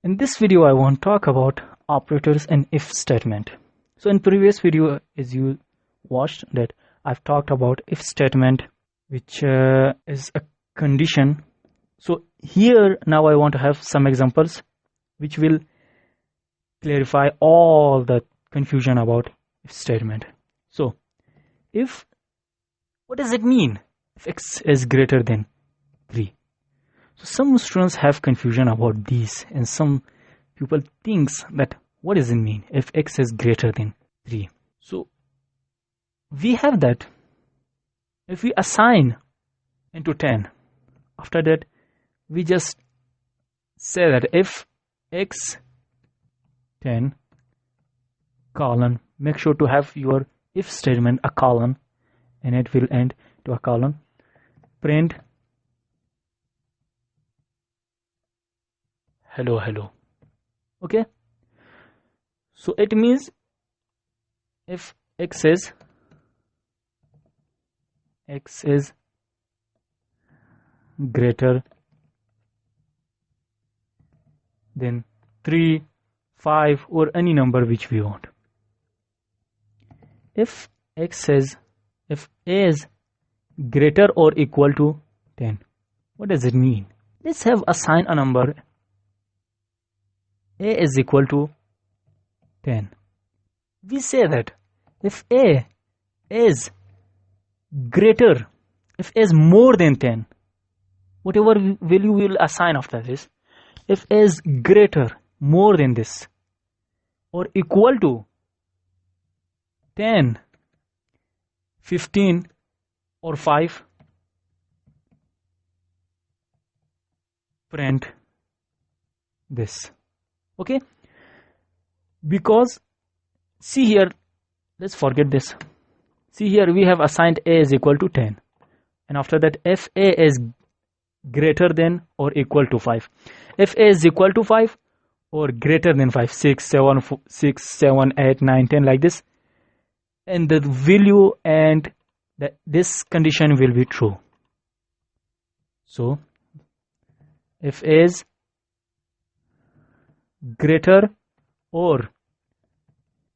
In this video, I want to talk about operators and if statement. So in previous video, as you watched, that I've talked about if statement, which is a condition. So here now I want to have some examples which will clarify all the confusion about if statement. So if, what does it mean if x is greater than 3? So some students have confusion about these, and some people thinks that what does it mean if x is greater than 3? So we have that if we assign into 10, after that we just say that if x 10 colon, make sure to have your if statement a colon, and it will end to a colon, print hello. Okay, so it means if x is greater than 3, 5 or any number which we want. If a is greater or equal to 10, what does it mean? Let's have assign a number a is equal to 10. We say that if a is greater, if a is more than 10, whatever value we will assign after this, if a is greater, more than this, or equal to 10, 15 or 5, print this. Okay, because see here, let's forget this. See here, we have assigned a is equal to 10, and after that if a is greater than or equal to 5, if a is equal to 5 or greater than 5, 6, 7, 8, 9, 10, like this, and the value and this condition will be true. So if a is greater or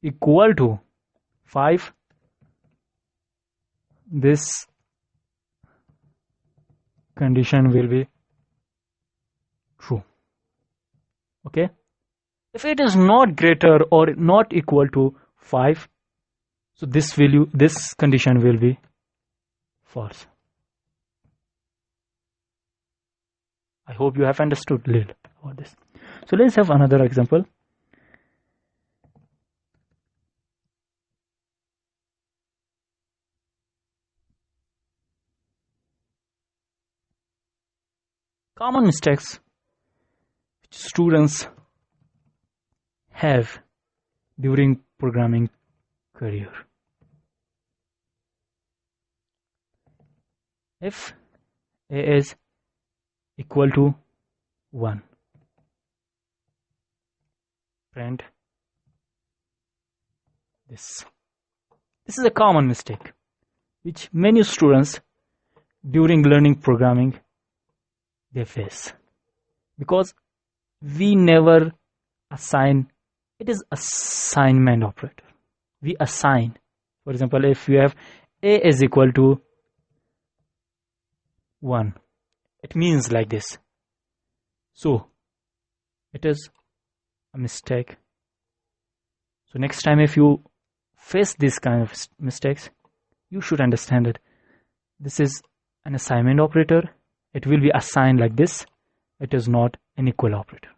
equal to 5, this condition will be true. Okay, if it is not greater or not equal to 5, so this condition will be false. I hope you have understood little about this. So let's have another example. Common mistakes which students have during programming career. If a is equal to 1, print this. This is a common mistake which many students during learning programming they face, because we never assign. It is assignment operator. We assign. For example, if we have a is equal to 1, it means like this. So it is a mistake. So next time if you face this kind of mistakes, you should understand that this is an assignment operator. It will be assigned like this. It is not an equal operator.